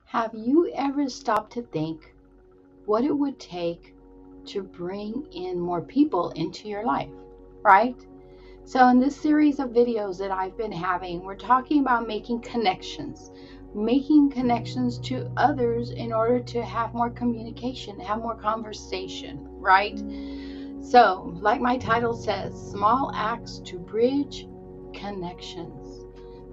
Have you ever stopped to think what it would take to bring in more people into your life, right? So, in this series of videos that I've been having, we're talking about making connections to others in order to have more communication, have more conversation, right? So, like my title says, small acts to bridge connections.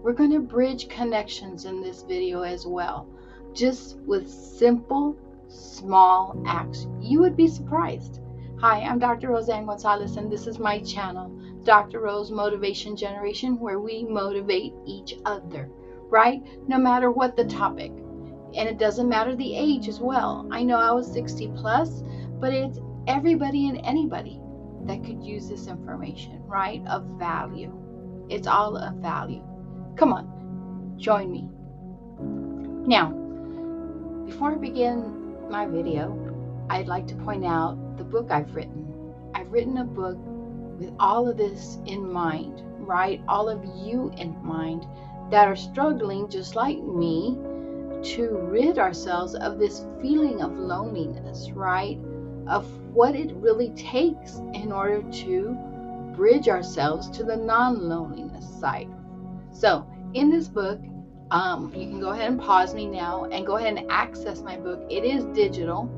We're going to bridge connections in this video as well, just with simple, small acts. You would be surprised. Hi, I'm Dr. Roseanne Gonzalez, and this is my channel, Dr. Rose Motivation Generation, where we motivate each other, right? No matter what the topic. And it doesn't matter the age as well. I know I was 60 plus, but it's everybody and anybody that could use this information, right? Of value. It's all of value. Come on, join me. Now, before I begin my video, I'd like to point out the book I've written. I've written a book with all of this in mind, right? All of you in mind that are struggling just like me to rid ourselves of this feeling of loneliness, right? Of what it really takes in order to bridge ourselves to the non-loneliness side. So in this book, you can go ahead and pause me now and go ahead and access my book. It is digital.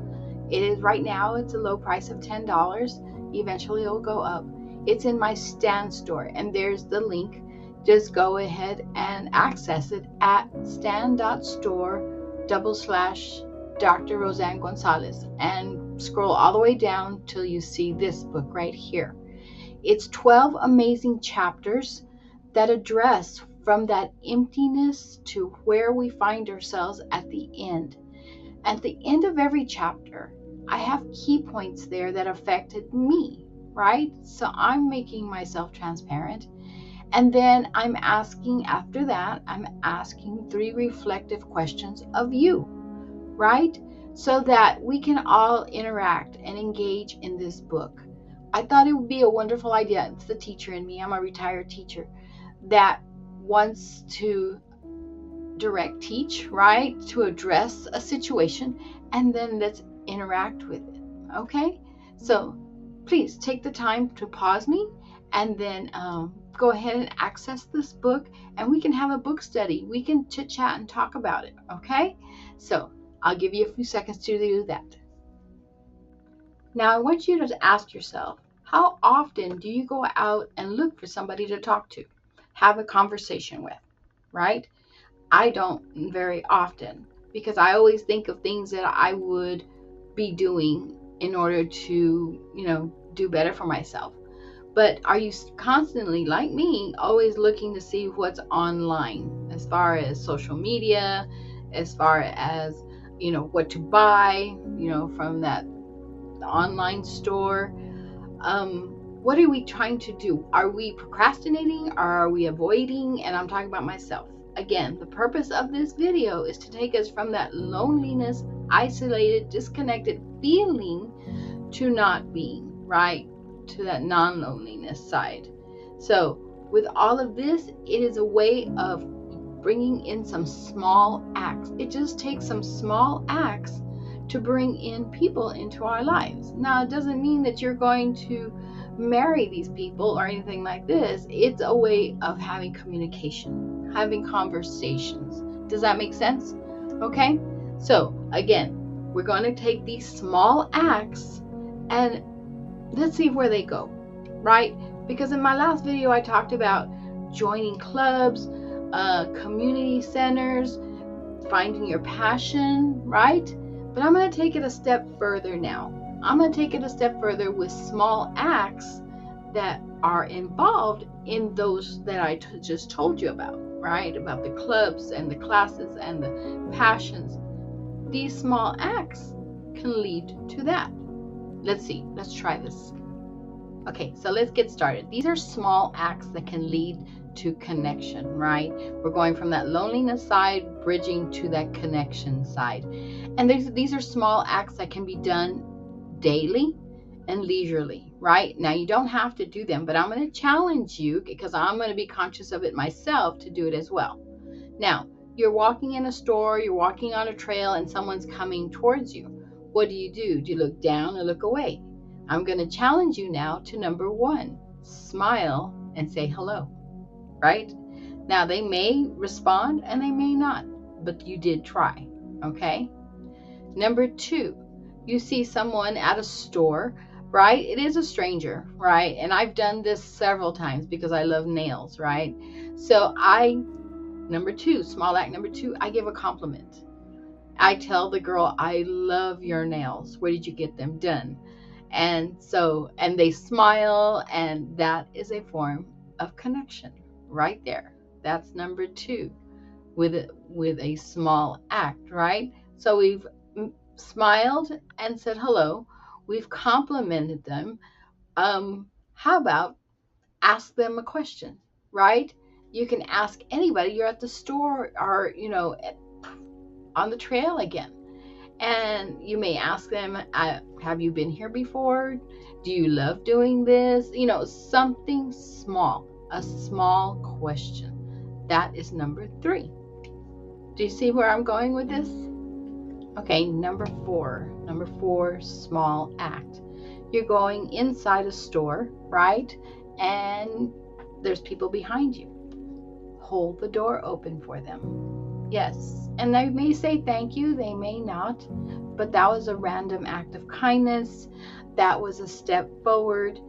It is right now, it's a low price of $10. Eventually it will go up. It's in my Stan store, and there's the link. Just go ahead and access it at stan.store/Dr. Roseanne Gonzalez and scroll all the way down till you see this book right here. It's 12 amazing chapters that address from that emptiness to where we find ourselves at the end. At the end of every chapter, I have key points there that affected me, right? So I'm making myself transparent. And then I'm asking 3 reflective questions of you, right? So that we can all interact and engage in this book. I thought it would be a wonderful idea. It's the teacher in me. I'm a retired teacher that wants to direct teach, right? To address a situation, and then let's interact with it. Okay? So please take the time to pause me and then go ahead and access this book, and we can have a book study. We can chit chat and talk about it. Okay? So I'll give you a few seconds to do that. Now I want you to ask yourself, how often do you go out and look for somebody to talk to, have a conversation with, right? I don't very often, because I always think of things that I would be doing in order to, do better for myself. But are you constantly, like me, always looking to see what's online as far as social media, as far as, what to buy, from that online store? What are we trying to do? Are we procrastinating, or are we avoiding? And I'm talking about myself. Again, the purpose of this video is to take us from that loneliness, isolated, disconnected feeling to not being, right? To that non-loneliness side. So with all of this, it is a way of bringing in some small acts. It just takes some small acts to bring in people into our lives. Now, it doesn't mean that you're going to marry these people or anything like this. It's a way of having communication, having conversations. Does that make sense? Okay? So, again, we're going to take these small acts and let's see where they go, right? Because in my last video, I talked about joining clubs, community centers, finding your passion, right? But I'm going to take it a step further now. I'm going to take it a step further with small acts that are involved in those that I just told you about, right? About the clubs and the classes and the passions. These small acts can lead to that. Let's see. Let's try this. Okay, so let's get started. These are small acts that can lead to connection, right? We're going from that loneliness side, bridging to that connection side. And these are small acts that can be done daily and leisurely, right? Now, you don't have to do them, but I'm going to challenge you, because I'm going to be conscious of it myself, to do it as well. Now, You're walking in a store, you're walking on a trail, and someone's coming towards you. What do? Do you look down or look away? I'm going to challenge you now to number 1. Smile and say hello, right? Now, they may respond and they may not, but you did try, okay? Number 2, you see someone at a store, right? It is a stranger, right? And I've done this several times because I love nails, right? So number 2, small act number 2, I give a compliment. I tell the girl, I love your nails. Where did you get them done? And they smile, and that is a form of connection right there. That's number 2 with a small act, right? So we've smiled and said hello. We've complimented them. How about ask them a question, right? You can ask anybody. You're at the store or, on the trail again. And you may ask them, have you been here before? Do you love doing this? Something small, a small question. That is number 3. Do you see where I'm going with this? Okay, number 4, small act. You're going inside a store, right? And there's people behind you. Hold the door open for them. Yes, and they may say thank you, they may not, but that was a random act of kindness. That was a step forward.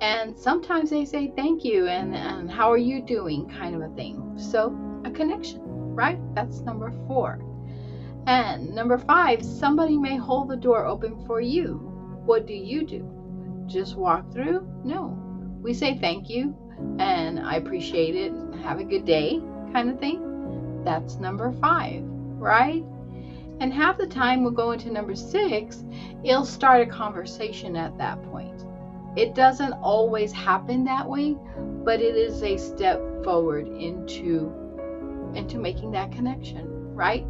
And sometimes they say thank you and how are you doing, kind of a thing. So a connection, right? That's number 4. And number 5, somebody may hold the door open for you. What do? Just walk through? No. We say thank you and I appreciate it, have a good day, kind of thing. That's number 5, right? And half the time we'll go into number 6, it'll start a conversation at that point. It doesn't always happen that way, but it is a step forward into making that connection, right?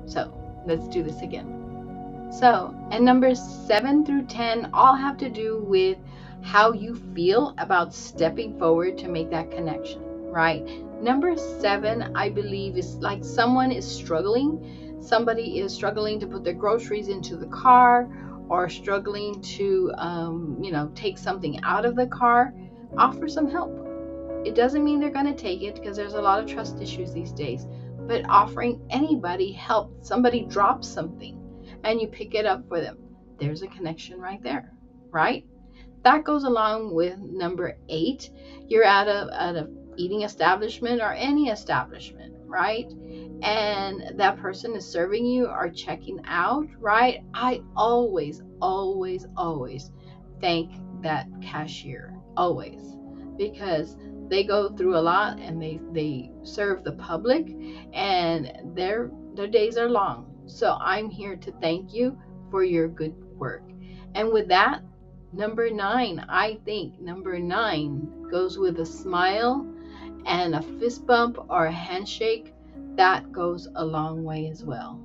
So let's do this again. So, and numbers 7 through 10 all have to do with how you feel about stepping forward to make that connection, right? Number 7, I believe, is like someone is struggling. Somebody is struggling to put their groceries into the car or struggling to, take something out of the car. Offer some help. It doesn't mean they're going to take it because there's a lot of trust issues these days. But offering anybody help, somebody drops something and you pick it up for them. There's a connection right there, right? That goes along with number 8. You're at a eating establishment or any establishment, right? And that person is serving you or checking out, right? I always thank that cashier, always, because they go through a lot and they serve the public and their days are long. So I'm here to thank you for your good work. And with that, number 9, I think number 9 goes with a smile and a fist bump or a handshake. That goes a long way as well.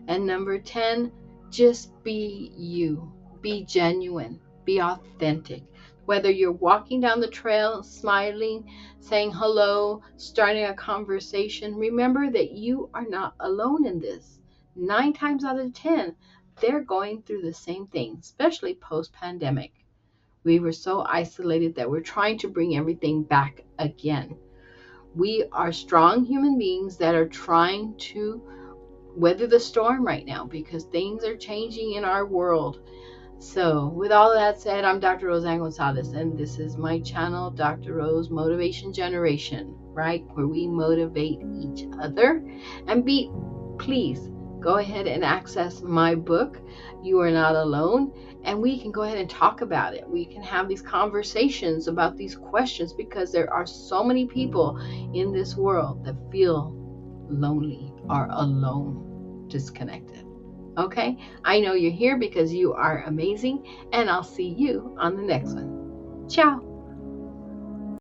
And number 10, just be you. Be genuine. Be authentic. Whether you're walking down the trail, smiling, saying hello, starting a conversation, remember that you are not alone in this. 9 times out of 10, they're going through the same thing, especially post-pandemic. We were so isolated that we're trying to bring everything back again. We are strong human beings that are trying to weather the storm right now because things are changing in our world. So with all that said, I'm Dr. Roseanne Gonzalez, and this is my channel, Dr. Rose Motivation Generation, right? Where we motivate each other. And please go ahead and access my book, You Are Not Alone, and we can go ahead and talk about it. We can have these conversations about these questions because there are so many people in this world that feel lonely or alone, disconnected. Okay, I know you're here because you are amazing, and I'll see you on the next one. Ciao.